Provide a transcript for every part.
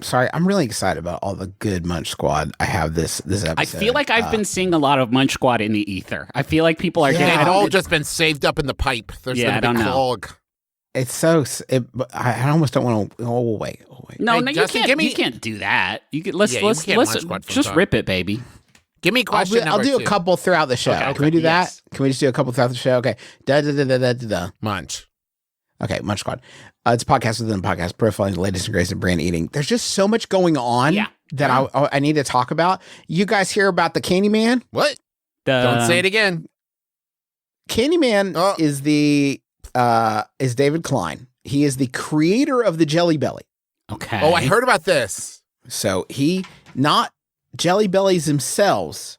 Sorry, I'm really excited about all the good Munch Squad I have this episode. I feel like I've been seeing a lot of Munch Squad in the ether. I feel like people are They've all just been saved up in the pipe. There's I been a big clog. It's so. I almost don't want to. Oh wait. No, Hey, no, Justin, you can't do that. You can, let's just rip it, baby. Give me question I'll do two. a couple throughout the show. Okay, Can we do that? yes. Can we just do a couple throughout the show? Okay. Munch. Okay, Munch Squad. It's a podcast within a podcast, profiling the latest and greatest in brand eating. There's just so much going on that I need to talk about. You guys hear about the Candyman? What? Don't say it again. Candyman is David Klein. He is the creator of the Jelly Belly. Okay. Oh, I heard about this. So he, not Jelly Bellies themselves,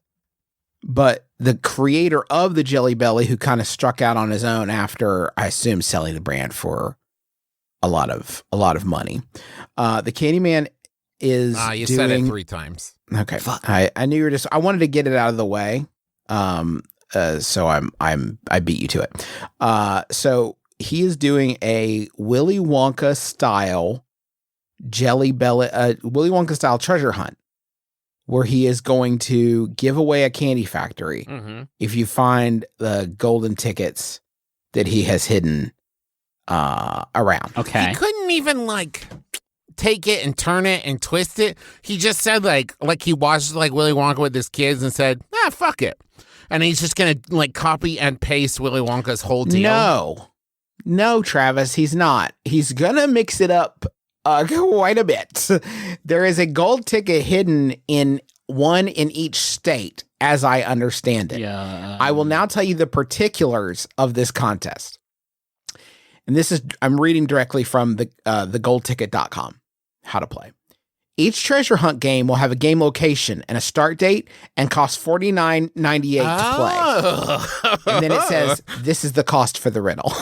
but the creator of the Jelly Belly, who kind of struck out on his own after, I assume, selling the brand for a lot of money. The Candyman is you said it 3 times. Okay. I knew you were just, I wanted to get it out of the way. So I beat you to it. So he is doing a Willy Wonka style Jelly Belly, Willy Wonka style treasure hunt, where he is going to give away a candy factory if you find the golden tickets that he has hidden around. Okay. He couldn't even take it and turn it and twist it. He just said like he watched Willy Wonka with his kids and said, fuck it. And he's just gonna copy and paste Willy Wonka's whole deal. No, Travis, he's not. He's gonna mix it up quite a bit. There is a gold ticket hidden in one in each state, as I understand it. Yeah. I will now tell you the particulars of this contest. And this is, I'm reading directly from the goldticket.com, how to play. Each treasure hunt game will have a game location and a start date and cost $49.98 to play. And then it says, this is the cost for the riddle.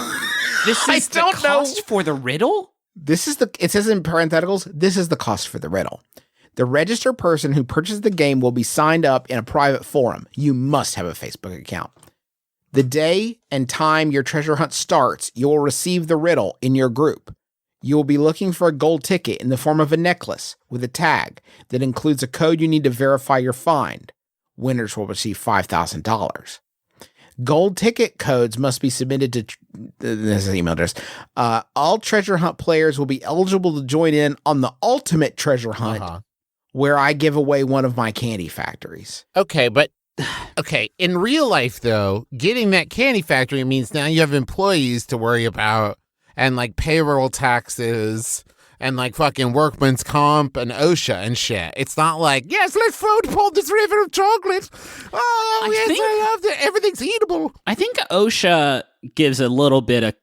This is the cost for the riddle? It says in parentheticals, this is the cost for the riddle. The registered person who purchased the game will be signed up in a private forum. You must have a Facebook account. The day and time your treasure hunt starts, you will receive the riddle in your group. You will be looking for a gold ticket in the form of a necklace with a tag that includes a code you need to verify your find. Winners will receive $5,000. Gold ticket codes must be submitted to this is an email address. All treasure hunt players will be eligible to join in on the ultimate treasure hunt, where I give away one of my candy factories. Okay, in real life though, getting that candy factory means now you have employees to worry about and payroll taxes and fucking workman's comp and OSHA and shit. It's not yes, let's float upon this river of chocolate. Oh, I love it. Everything's eatable. I think OSHA gives a little bit of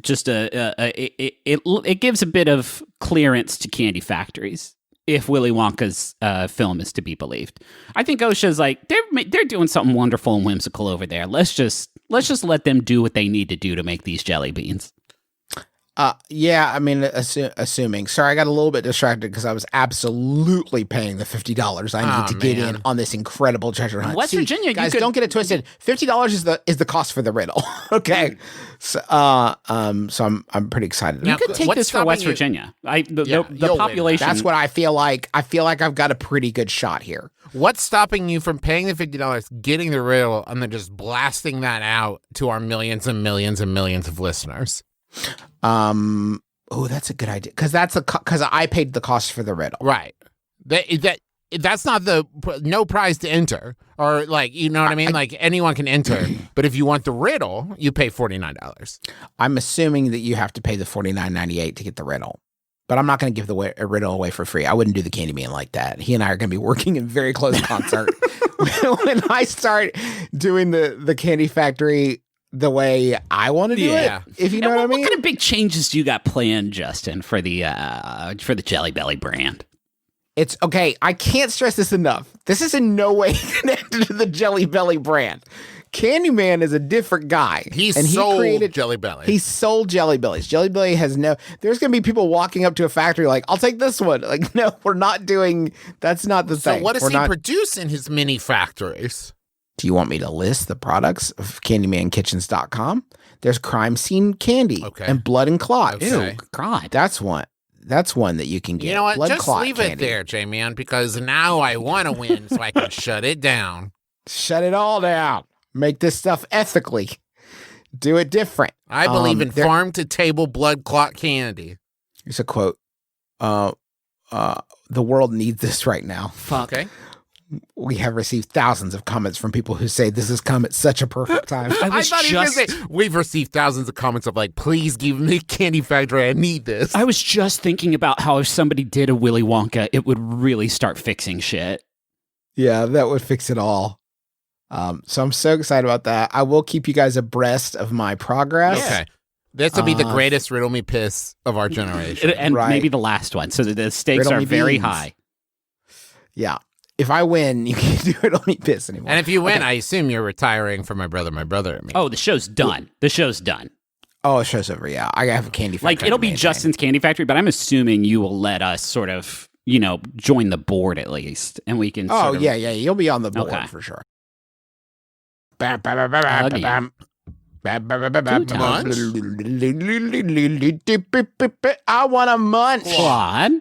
just it gives a bit of clearance to candy factories if Willy Wonka's film is to be believed. I think OSHA's they're doing something wonderful and whimsical over there. Let's just let them do what they need to do to make these jelly beans. Yeah, I mean, assuming. Sorry, I got a little bit distracted because I was absolutely paying the $50 I need to get in on this incredible treasure hunt. West Virginia, guys, don't get it twisted. $50 is the cost for the riddle. Okay, so I'm pretty excited. You could take this for West Virginia. The population. That's what I feel like. I feel like I've got a pretty good shot here. What's stopping you from paying the $50, getting the riddle, and then just blasting that out to our millions and millions and millions of listeners? Oh, that's a good idea. Because I paid the cost for the riddle. Right. That's not no prize to enter, or you know what I mean? Anyone can enter, but if you want the riddle, you pay $49. I'm assuming that you have to pay the $49.98 to get the riddle. But I'm not going to give a riddle away for free. I wouldn't do the Candyman like that. He and I are going to be working in very close concert. When I start doing the candy factory the way I want to do it, if you know what I mean. What kind of big changes do you got planned, Justin, for the Jelly Belly brand? It's okay. I can't stress this enough. This is in no way connected to the Jelly Belly brand. Candyman is a different guy. He sold Jelly Belly. He sold Jelly Bellies. Jelly Belly has there's going to be people walking up to a factory I'll take this one. No, we're not doing, that's not the thing. So what does he produce in his mini factories? Do you want me to list the products of CandymanKitchens.com? There's crime scene candy and blood and clots. Ew, God. That's one. That's one that you can get. You know what? Blood Just clot leave candy. it there, J-Man, because now I want to win so I can shut it down. Shut it all down. Make this stuff ethically. Do it different. I believe in farm-to-table blood clot candy. Here's a quote. The world needs this right now. Fuck. Okay. We have received thousands of comments from people who say this has come at such a perfect time. I thought he was gonna say, we've received thousands of comments of like, please give me Candy Factory. I need this. I was just thinking about how if somebody did a Willy Wonka, it would really start fixing shit. Yeah, that would fix it all. So I'm so excited about that. I will keep you guys abreast of my progress. Okay. This will be the greatest Riddle Me Piss of our generation. And Right. maybe the last one. So the stakes Riddle are me very beans. high. Yeah. If I win, you can't do it on me piss anymore. And if you win, I assume you're retiring for my brother, and me. Oh, the show's done. The show's done. Oh, the show's over. Yeah. I have a Candy Factory. Like, it'll be to maintain. Justin's Candy Factory, but I'm assuming you will let us sort of, join the board at least. And we can Oh, sort of, yeah. You'll be on the board Okay. for sure. Again. I want a munch. Squad.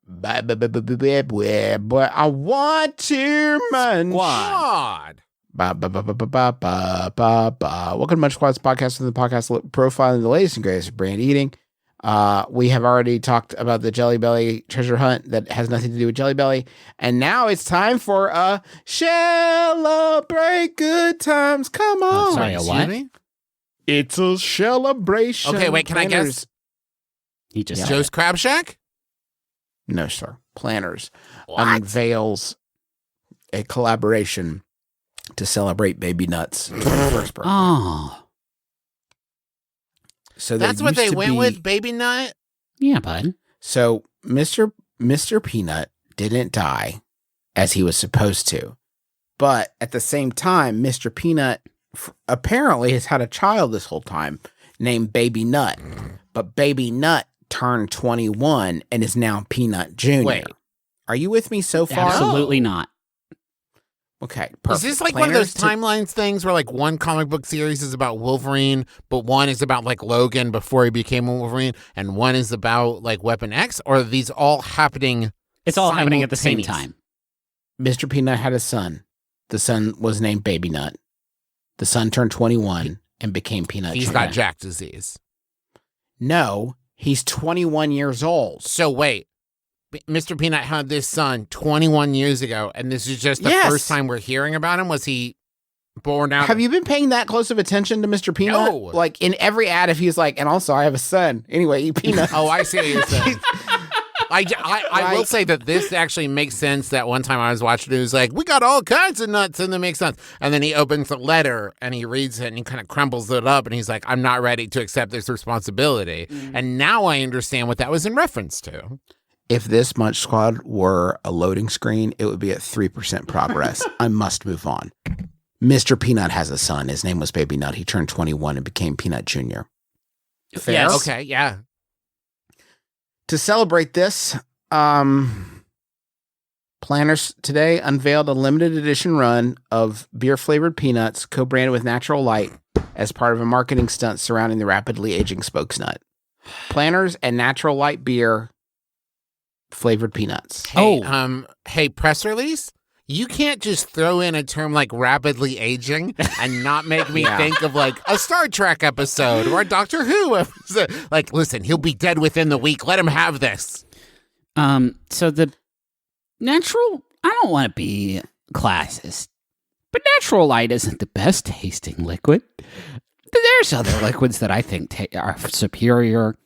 Boy, I want to munch. God. Welcome to Munch Squad's podcast, the podcast profiling the latest and greatest of brand eating. We have already talked about the Jelly Belly treasure hunt that has nothing to do with Jelly Belly. And now it's time for a celebrate good times. Come on. sorry, a what? Excuse me? It's a celebration. Okay, wait, can I guess? He just Joe's Crab Shack? No, sir. Planners What? unveils a collaboration to celebrate baby nuts. 21st birthday. Oh. So there That's what used they to went be- with, Baby Nut? Yeah, bud. So Mr. Peanut didn't die as he was supposed to. But at the same time, Mr. Peanut apparently has had a child this whole time named Baby Nut. But Baby Nut turned 21 and is now Peanut Jr. Wait. Are you with me so far? Absolutely not. Okay, perfect. Is this like one of those Planners timelines things where like one comic book series is about Wolverine, but one is about like Logan before he became Wolverine, and one is about like Weapon X? Or are these all happening? It's all happening at the same simultaneous? time. Mr. Peanut had a son. The son was named Baby Nut. The son turned 21 and became Peanut He's Jr. got Jack disease. No, he's 21 years old. So wait, Mr. Peanut had this son 21 years ago, and this is just the Yes. first time we're hearing about him? Was he born out? Have you been paying that close of attention to Mr. Peanut? No. Like in every ad, if he's like, and also I have a son. Anyway, eat peanuts. Oh, I see what you're saying. I will Right. say that this actually makes sense. That one time I was watching it, was like, we got all kinds of nuts, and that makes sense. And then he opens the letter and he reads it and he kind of crumbles it up and he's like, I'm not ready to accept this responsibility. And now I understand what that was in reference to. If this Munch Squad were a loading screen, it would be at 3% progress. I must move on. Mr. Peanut has a son. His name was Baby Nut. He turned 21 and became Peanut Jr. Fair? Yes. Okay, yeah. To celebrate this, Planners today unveiled a limited edition run of beer-flavored peanuts co-branded with Natural Light as part of a marketing stunt surrounding the rapidly aging spokes nut. Planners and Natural Light beer flavored peanuts. Hey, hey, press release? You can't just throw in a term like rapidly aging and not make me Yeah. think of like a Star Trek episode or a Doctor Who episode. Like, listen, he'll be dead within the week. Let him have this. So the natural, I don't want to be classist, but Natural Light isn't the best tasting liquid. There's other liquids that I think are superior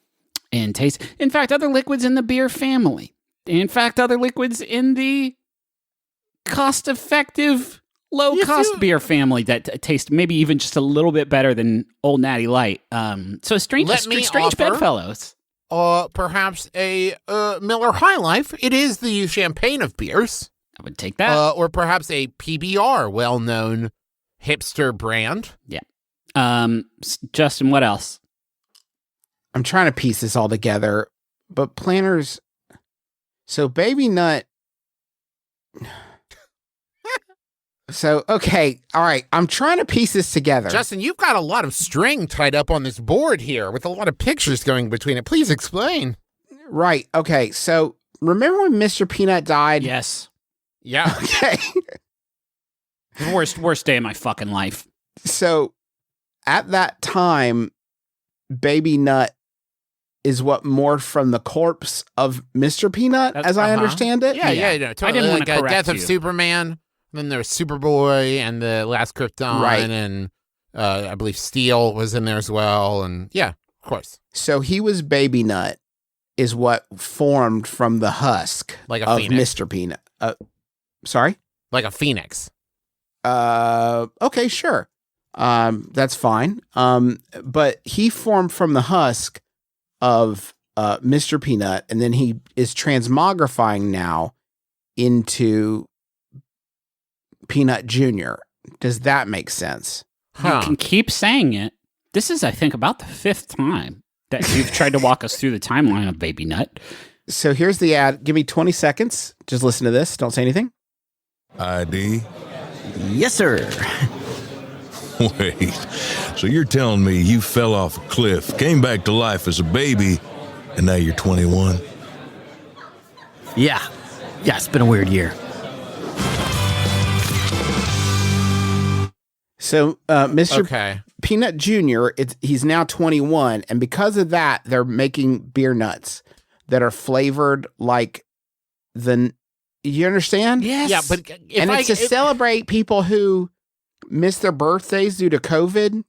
in taste. In fact, other liquids in the beer family. In fact, other liquids in the cost-effective, low-cost beer family that taste maybe even just a little bit better than Old Natty Light. So strange offer- bedfellows. Perhaps a Miller High Life. It is the champagne of beers. I would take that. Or perhaps a PBR, well-known hipster brand. Justin, what else? I'm trying to piece this all together, but Planners. So Baby Nut. So, okay. All right. I'm trying to piece this together. Justin, you've got a lot of string tied up on this board here with a lot of pictures going between it. Please explain. Right. Okay. So remember when Mr. Peanut died? Yes. Yeah. Okay. Worst day of my fucking life. So at that time, Baby Nut is what morphed from the corpse of Mr. Peanut, as I understand it. Yeah. Totally. I didn't want like to correct Death you. of Superman. Then there was Superboy and the Last Krypton. Right. And I believe Steel was in there as well. And yeah, of course. So he was Baby Nut, is what formed from the husk Like a of phoenix. Mr. Peanut. Sorry? Like a phoenix. Okay, sure. That's fine. But he formed from the husk of Mr. Peanut, and then he is transmogrifying now into Peanut Jr. Does that make sense? You can keep saying it. This is, I think, about the 5th time that you've tried to walk us through the timeline of Baby Nut. So here's the ad. Give me 20 seconds. Just listen to this. Don't say anything. ID? Yes, sir. Wait, so you're telling me you fell off a cliff, came back to life as a baby, and now you're 21? Yeah, it's been a weird year. So Mr. Okay. Peanut Jr., he's now 21, and because of that, they're making beer nuts that are flavored like you understand? Yes. Yeah, but It's to celebrate people who missed their birthdays due to COVID.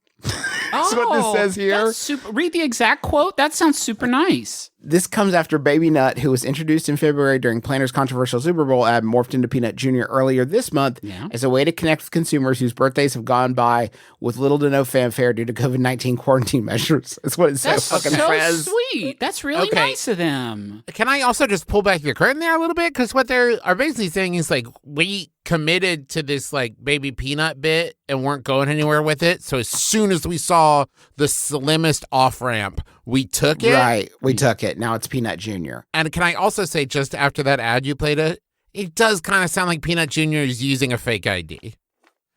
That's what this says here. That's read the exact quote. That sounds super nice. This comes after Baby Nut, who was introduced in February during Planner's controversial Super Bowl ad, morphed into Peanut Jr. earlier this month as a way to connect with consumers whose birthdays have gone by with little to no fanfare due to COVID-19 quarantine measures. That's what it says. That's fucking so says. sweet. That's really nice of them. Can I also just pull back the curtain there a little bit? Because what they are basically saying is like, we committed to this like Baby Peanut bit and weren't going anywhere with it. So as soon as we saw the slimmest off ramp, we took it. Right. We took it. Now it's Peanut Jr. And can I also say, just after that ad you played it does kind of sound like Peanut Jr. is using a fake ID.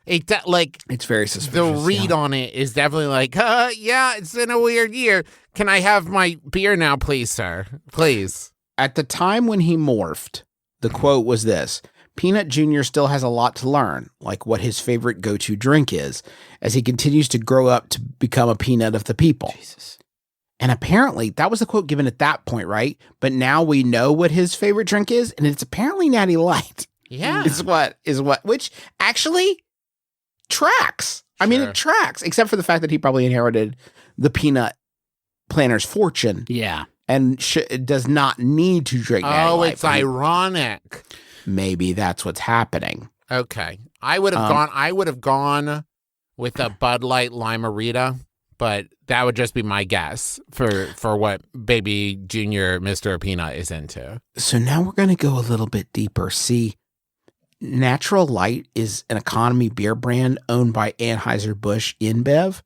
It's very suspicious. The read on it is definitely like, yeah, it's been a weird year. Can I have my beer now, please, sir? Please. At the time when he morphed, the quote was this: Peanut Jr. still has a lot to learn, like what his favorite go-to drink is, as he continues to grow up to become a peanut of the people. Jesus. And apparently, that was the quote given at that point, right? But now we know what his favorite drink is, and it's apparently Natty Light. Yeah. Which actually tracks. I mean, it tracks, except for the fact that he probably inherited the peanut planner's fortune. Yeah. And does not need to drink Natty Light. It's ironic. Maybe that's what's happening. Okay. I would have gone with a Bud Light Lime-A-Rita, but that would just be my guess for what Baby Junior Mr. Peanut is into. So now we're going to go a little bit deeper. See, Natural Light is an economy beer brand owned by Anheuser-Busch InBev,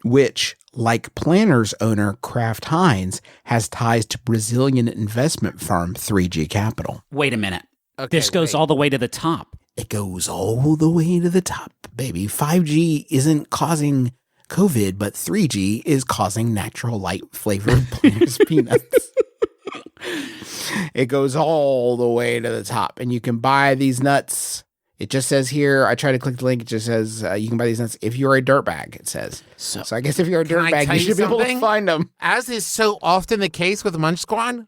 which, like Planner's owner Kraft Heinz, has ties to Brazilian investment firm 3G Capital. Wait a minute. Okay, This goes all the way to the top. It goes all the way to the top, baby. 5G isn't causing COVID, but 3G is causing Natural Light flavored Planters peanuts. It goes all the way to the top, and you can buy these nuts. It just says here, I try to click the link, it just says you can buy these nuts if you're a dirtbag, it says. So I guess if you're a Can I dirtbag, tell you you should be able to something? find them. As is so often the case with Munch Squad,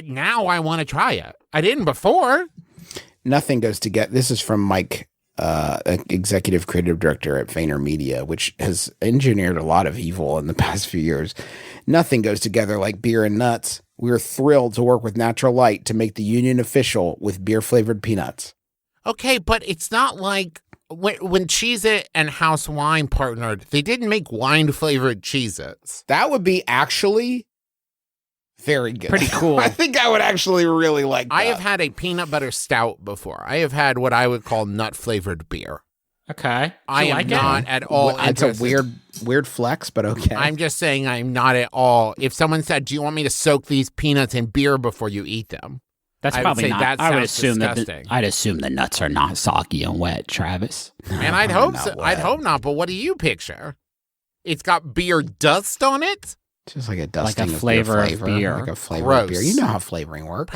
now I want to try it. I didn't before. Nothing goes together. This is from Mike, executive creative director at VaynerMedia, which has engineered a lot of evil in the past few years. Nothing goes together like beer and nuts. We're thrilled to work with Natural Light to make the union official with beer-flavored peanuts. Okay, but it's not like when Cheez-It and House Wine partnered, they didn't make wine-flavored Cheez-Its. That would be actually very good. Pretty cool. I think I would actually really like that. I have had a peanut butter stout before. I have had what I would call nut-flavored beer. Okay. I am not at all It's a interested. weird flex, but okay. I'm just saying I'm not at all. If someone said, do you want me to soak these peanuts in beer before you eat them? That's I would probably say not. that I would sounds assume disgusting. I'd assume the nuts are not soggy and wet, Travis. And I'd hope so. Not I'd wet. hope not, but what do you picture? It's got beer dust on it? Just like a dusting flavor of of beer. Like a flavor of beer. Gross. You know how flavoring works.